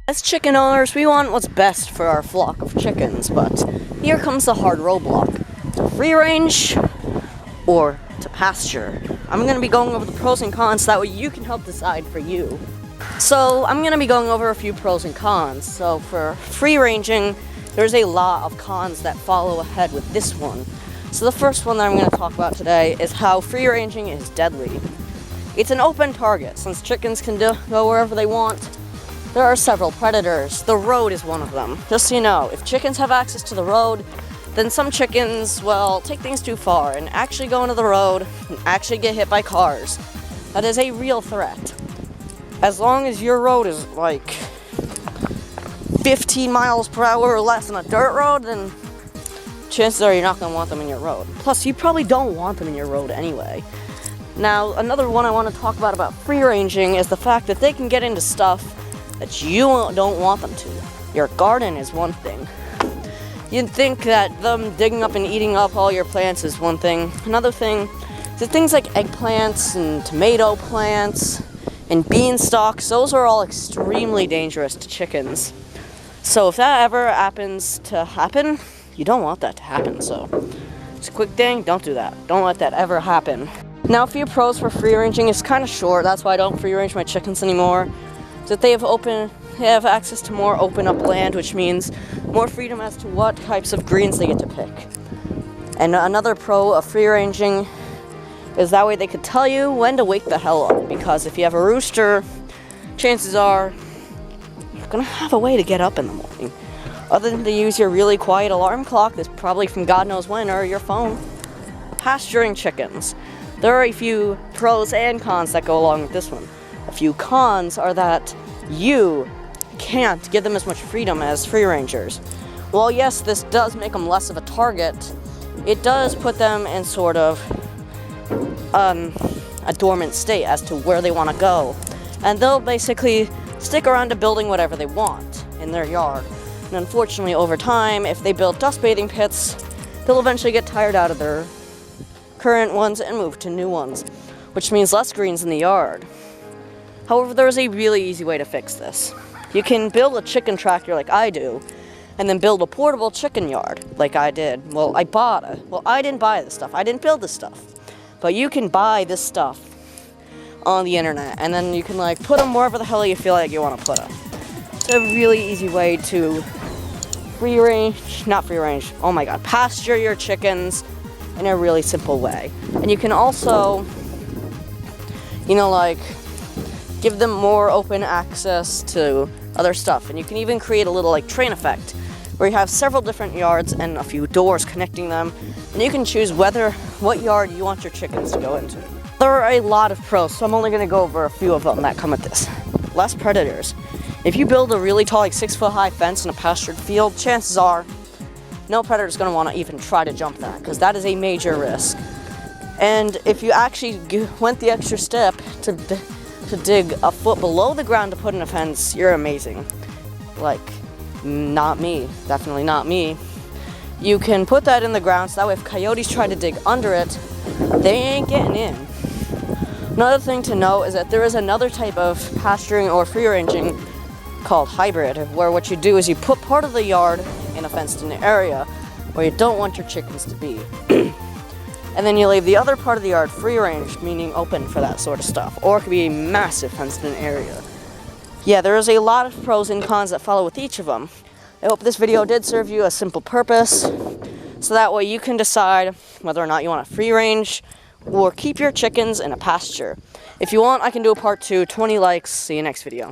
As chicken owners, we want what's best for our flock of chickens, but here comes the hard roadblock. To free range or to pasture. I'm going to be going over the pros and cons so that way you can help decide for you. So I'm going to be going over a few pros and cons. So for free ranging, there's a lot of cons that follow ahead with this one. So the first one that I'm going to talk about today is how free ranging is deadly. It's an open target. Since chickens can go wherever they want, there are several predators. The road is one of them. Just so you know, if chickens have access to the road, then some chickens, well, take things too far and actually go into the road and actually get hit by cars. That is a real threat. As long as your road is like 15 miles per hour or less on a dirt road, then chances are you're not going to want them in your road. Plus, you probably don't want them in your road anyway. Now, another one I want to talk about free ranging is the fact that they can get into stuff that you don't want them to. Your garden is one thing. You'd think that them digging up and eating up all your plants is one thing. Another thing is things like eggplants and tomato plants and beanstalks. Those are all extremely dangerous to chickens. So if that ever happens to happen, you don't want that to happen. So it's a quick thing, don't do that. Don't let that ever happen. Now, a few pros for free ranging. It's kind of short, that's why I don't free range my chickens anymore. That they have access to more open up land, which means more freedom as to what types of greens they get to pick. And another pro of free ranging is that way they could tell you when to wake the hell up, because if you have a rooster, chances are you're gonna have a way to get up in the morning. Other than to use your really quiet alarm clock that's probably from God knows when, or your phone. Pasturing chickens. There are a few pros and cons that go along with this one. A few cons are that you can't give them as much freedom as free rangers. While yes, this does make them less of a target, it does put them in sort of a dormant state as to where they want to go. And they'll basically stick around to building whatever they want in their yard. And unfortunately, over time, if they build dust bathing pits, they'll eventually get tired out of their current ones and move to new ones, which means less greens in the yard. However, there's a really easy way to fix this. You can build a chicken tractor like I do, and then build a portable chicken yard like I did. Well, I didn't buy this stuff. I didn't build this stuff. But you can buy this stuff on the internet, and then you can like put them wherever the hell you feel like you want to put them. It's a really easy way to pasture your chickens in a really simple way. And you can also, give them more open access to other stuff. And you can even create a little train effect where you have several different yards and a few doors connecting them, and you can choose what yard you want your chickens to go into. There are a lot of pros, so I'm only going to go over a few of them that come with this. Less predators. If you build a really tall, 6-foot high fence in a pastured field, chances are no predator is going to want to even try to jump that, because that is a major risk. And if you actually went the extra step to dig a foot below the ground to put in a fence, you're amazing. Not me. Definitely not me. You can put that in the ground so that way if coyotes try to dig under it, they ain't getting in. Another thing to know is that there is another type of pasturing or free ranging called hybrid, where what you do is you put part of the yard in a fenced-in area where you don't want your chickens to be. And then you leave the other part of the yard free-range, meaning open for that sort of stuff. Or it could be a massive fenced-in area. Yeah, there is a lot of pros and cons that follow with each of them. I hope this video did serve you a simple purpose, so that way you can decide whether or not you want to free-range or keep your chickens in a pasture. If you want, I can do a part 2. 20 likes. See you next video.